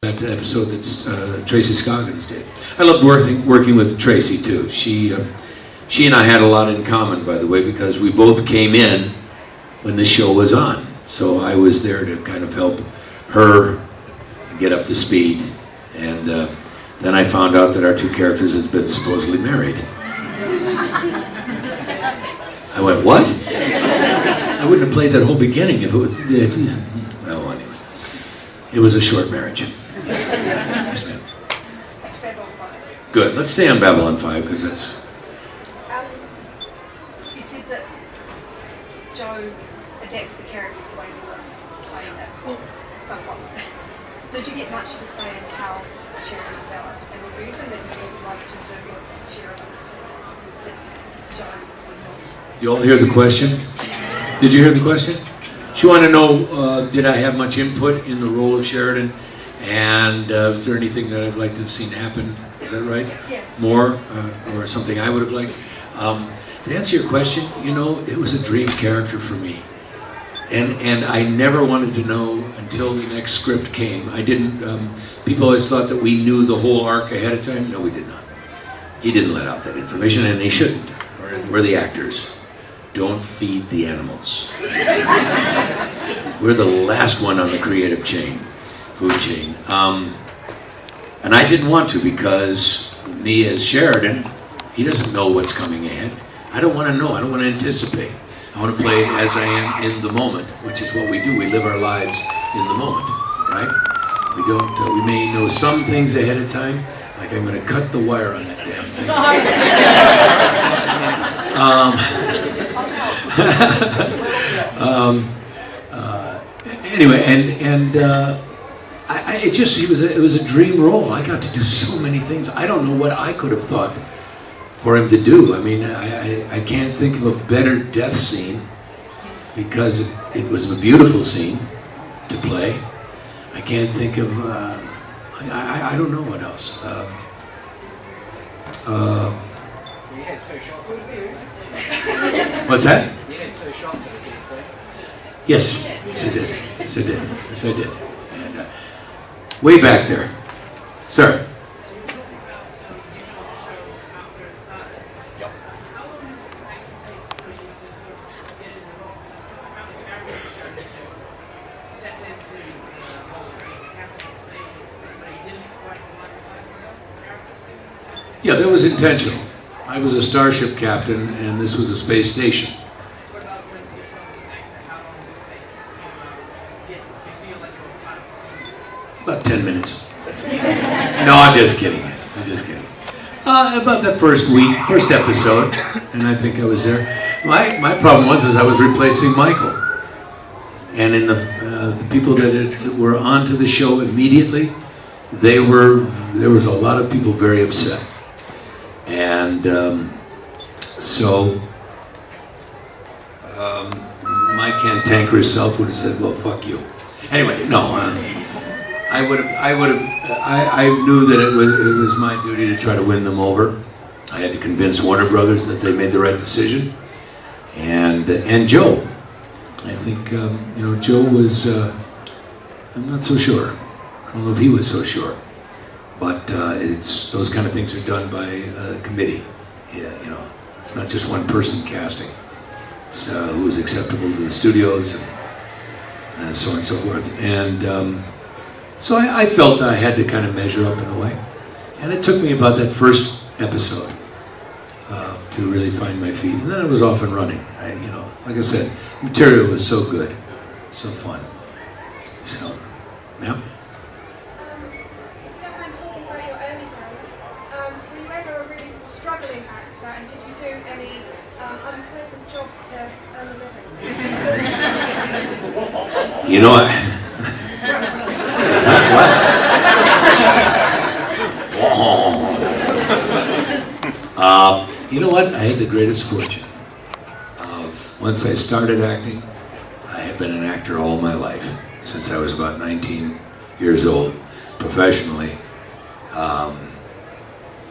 That episode that Tracy Scoggins did. I loved working with Tracy too. She and I had a lot in common, by the way, because we both came in when the show was on. So I was there to kind of help her get up to speed. And then I found out that our two characters had been supposedly married. I went, what? I wouldn't have played that whole beginning if it was... Well, anyway. It was a short marriage. Yes, ma'am. Good. Let's stay on Babylon 5 because that's... You said that Joe adapted the characters the way you were playing it. Well, somewhat. Did you get much to say in how Sheridan developed? And was there anything that you would like to do with Sheridan that Joe would not? You all hear the question? Did you hear the question? She wanted to know, did I have much input in the role of Sheridan? And is there anything that I'd like to have seen happen? Is that right? Yeah. More, or something I would have liked? To answer your question, you know, it was a dream character for me. And I never wanted to know until the next script came. I didn't, people always thought that we knew the whole arc ahead of time. No, we did not. He didn't let out that information, and he shouldn't. We're the actors. Don't feed the animals. We're the last one on the creative chain, food chain. And I didn't want to because me as Sheridan, he doesn't know what's coming ahead. I don't want to know. I don't want to anticipate. I want to play as I am in the moment, which is what we do. We live our lives in the moment, right? We don't. We may know some things ahead of time, like I'm going to cut the wire on that damn thing. Anyway, it was a dream role. I got to do so many things. I don't know what I could have thought for him to do. I mean, I can't think of a better death scene because it was a beautiful scene to play. I can't think of, I don't know what else. You had 2 shots of it. What's that? You had 2 shots of it, did you say? Yes, yes I did. Yes I did. Yes I did. And, way back there. Sir. Yeah, that was intentional. I was a starship captain, and this was a space station. About 10 minutes. No, I'm just kidding. I'm just kidding. About that first episode, and I think I was there. My problem was I was replacing Michael, and in the people that were onto the show immediately, there was a lot of people very upset. And so my cantankerous self would have said, "Well, fuck you." Anyway, no, I knew that it was my duty to try to win them over. I had to convince Warner Brothers that they made the right decision, and Joe. I think Joe was. I'm not so sure. I don't know if he was so sure. But it's those kind of things are done by a committee. Yeah, it's not just one person casting. It's who was acceptable to the studios and so on and so forth. And so I felt I had to kind of measure up in a way. And it took me about that first episode to really find my feet. And then I was off and running. Like I said, material was so good, so fun. So, yeah. Struggling actor, and did you do any unpleasant jobs to earn a living? You know what? You know what? I had the greatest fortune of once I started acting. I have been an actor all my life since I was about 19 years old, professionally.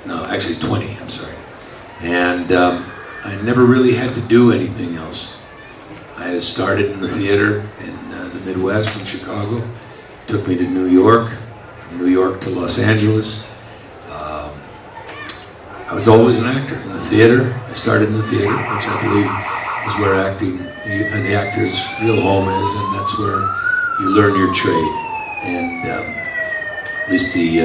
No, actually 20, I'm sorry. And I never really had to do anything else. I had started in the theater in the Midwest, in Chicago. Took me to New York. From New York to Los Angeles. I was always an actor in the theater. I started in the theater, which I believe is where acting and the actor's real home is, and that's where you learn your trade, and at least the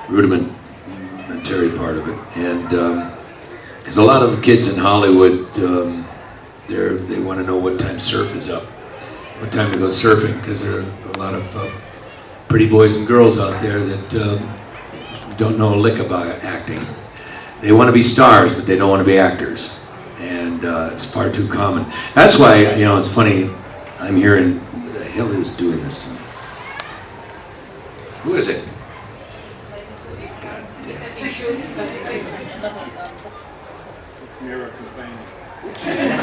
rudimentary part of it. And because a lot of kids in Hollywood, they want to know what time surf is up, what time to go surfing, because there are a lot of pretty boys and girls out there that don't know a lick about acting. They want to be stars, but they don't want to be actors, and it's far too common. That's why, it's funny, I'm hearing, who the hell is doing this to me? Who is it?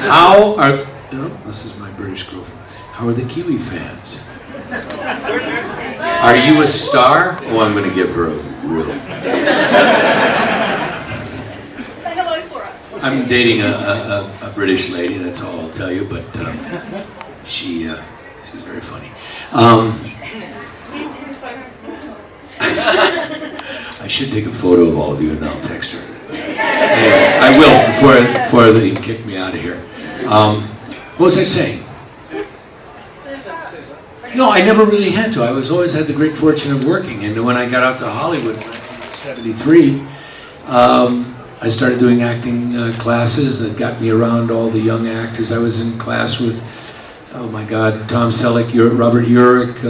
How are, this is my British girlfriend. How are the Kiwi fans? Are you a star? Oh, I'm going to give her a riddle. Say hello for us. I'm dating a British lady, that's all I'll tell you, but she's very funny. I should take a photo of all of you and I'll text her. Anyway, I will before they kick me out of here. What was I saying? No, I never really had to. I always had the great fortune of working, and when I got out to Hollywood in 1973, I started doing acting classes that got me around all the young actors. I was in class with, oh my God, Tom Selleck, Robert Urich,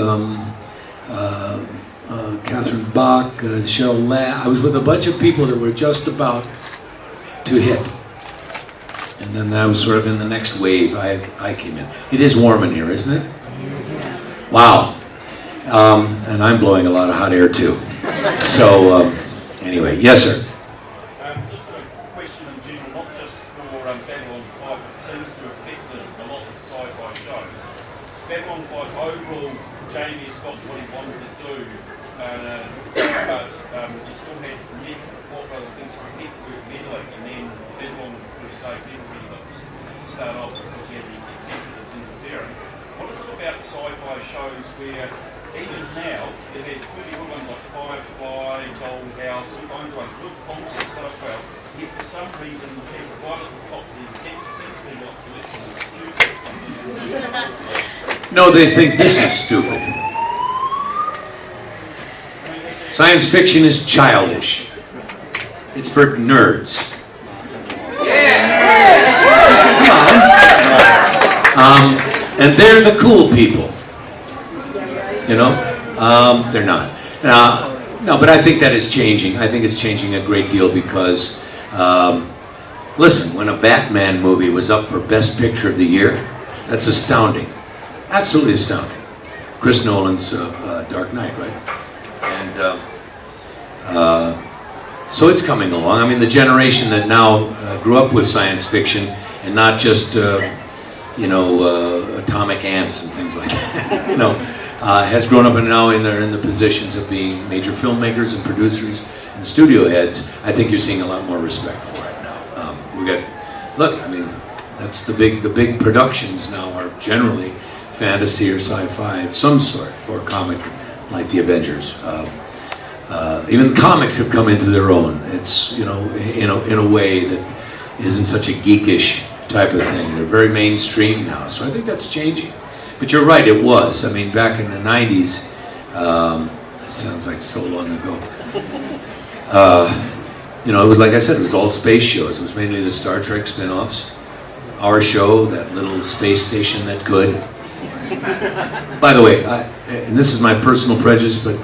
Catherine Bach, Cheryl Ladd. I was with a bunch of people that were just about to hit. And then I was sort of in the next wave. I came in. It is warm in here, isn't it? Wow. And I'm blowing a lot of hot air too. So, anyway, yes, sir. Just a question in general, not just for Babylon 5, it seems to have affected a lot of sci-fi shows. Babylon 5 overall, Jamie got what he wanted to do, but he still had what other things to network meddling, and then Babylon Crusade never really got to start off because you had the executives interfering. What is it about sci-fi shows where, even now, they've had pretty good ones like Firefly, Gold House, all kinds of good concepts that I've felt, yet for some reason, people right at the top of the executives seem to be like literally stupid. No, they think this is stupid. Science fiction is childish. It's for nerds. Come on. And they're the cool people. They're not. No, but I think that is changing. I think it's changing a great deal because, listen, when a Batman movie was up for Best Picture of the Year, that's astounding. Absolutely astounding. Chris Nolan's Dark Knight, right? And so it's coming along. I mean, the generation that now grew up with science fiction and not just, atomic ants and things like that, has grown up and now they're in the positions of being major filmmakers and producers and studio heads. I think you're seeing a lot more respect for it now. That's the big productions now are generally fantasy or sci-fi of some sort, or comic like the Avengers. Even comics have come into their own. It's, in a way that isn't such a geekish type of thing. They're very mainstream now, so I think that's changing. But you're right, it was. I mean, back in the 90s, that sounds like so long ago. It was, like I said, it was all space shows. It was mainly the Star Trek spin-offs. Our show, that little space station that could. By the way, and this is my personal prejudice, but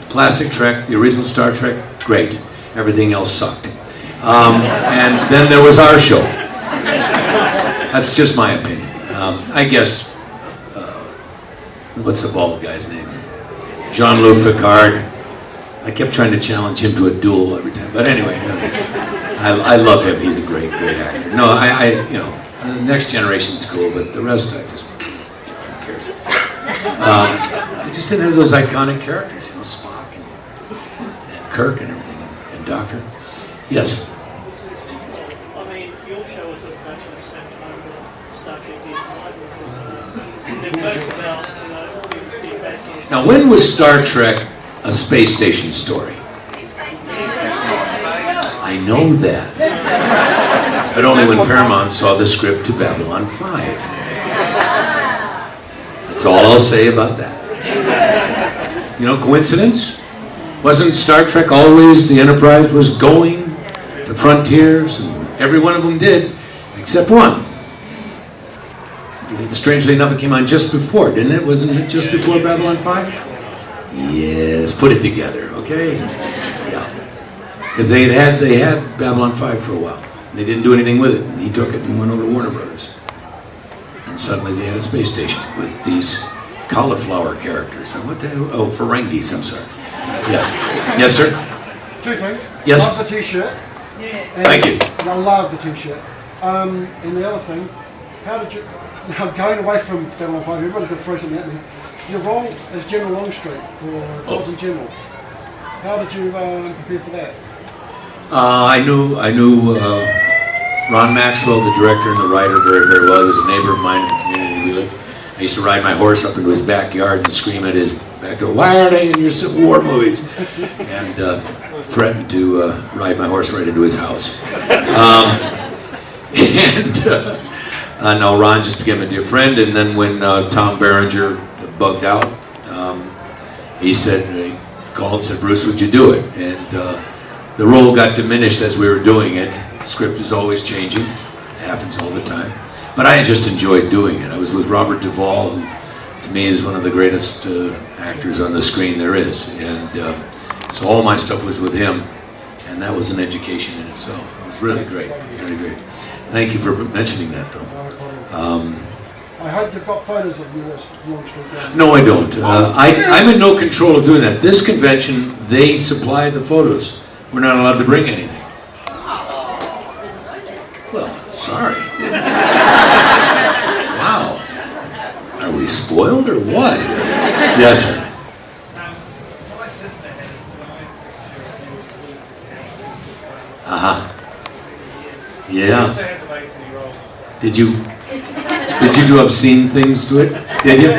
classic Trek, the original Star Trek, great. Everything else sucked. And then there was our show. That's just my opinion. I guess, what's the bald guy's name? Jean-Luc Picard. I kept trying to challenge him to a duel every time. But anyway, I love him. He's a great actor. No, the next generation's cool, but the rest, I just, who cares? I just didn't have those iconic characters, Spock and Kirk and everything, and Doctor. Yes? I mean, your show was a production of Star Trek DS9, they're both about, being based on... Now, when was Star Trek a space station story. I know that. But only when Paramount saw the script to Babylon 5. That's all I'll say about that. You know, coincidence? Wasn't Star Trek always the Enterprise was going to frontiers? And every one of them did, except one. Strangely enough, it came on just before, didn't it? Wasn't it just before Babylon 5? Yes, put it together, okay? Yeah. Because they had Babylon 5 for a while. They didn't do anything with it. And he took it and went over to Warner Brothers. And suddenly they had a space station with these cauliflower characters. And what the hell? Oh, Ferengis, I'm sorry. Yeah. Yes, sir? Two things. Yes. Love the t-shirt. Thank you. I love the t-shirt. And the other thing, how did you... Now, going away from Babylon 5, everybody's going to throw something at me. You're wrong as General Longstreet for Gods and Generals. How did you prepare for that? I knew Ron Maxwell, the director and the writer, very, very well. He was a neighbor of mine in the community we lived. I used to ride my horse up into his backyard and scream at his back door, "Why are they in your Civil War movies?" And threatened to ride my horse right into his house. No, Ron just became a dear friend. And then when Tom Berenger bugged out, he called and said, "Bruce, would you do it?" And the role got diminished as we were doing it. The script is always changing. It happens all the time. But I just enjoyed doing it. I was with Robert Duvall, who to me is one of the greatest actors on the screen there is. And so all my stuff was with him. And that was an education in itself. It was really great. Really great. Thank you for mentioning that, though. I hope you've got photos of yours, Longstreet. No, I don't. I'm in no control of doing that. This convention, they supply the photos. We're not allowed to bring anything. Well, sorry. Wow. Are we spoiled or what? Yes, sir. Uh-huh. Yeah. Did you do obscene things to it? Did you?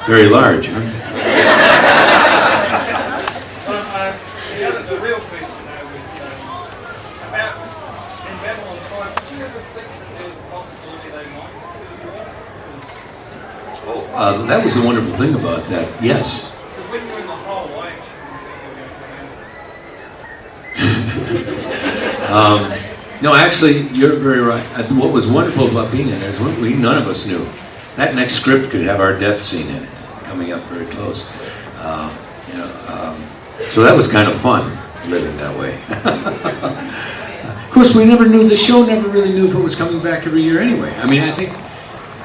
Very large, huh? The real question though is about in Babylon 5, did you ever think that there was a possibility they might kill you off? That was the wonderful thing about that, yes. Because when you're in the hole, I actually No, actually, you're very right. What was wonderful about being in there is none of us knew. That next script could have our death scene in it, coming up very close. So that was kind of fun, living that way. Of course, we never knew, the show never really knew if it was coming back every year anyway. I mean, I think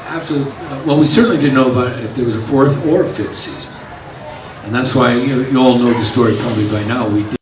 after, we certainly didn't know about if there was a fourth or a fifth season. And that's why, you all know the story probably by now. We did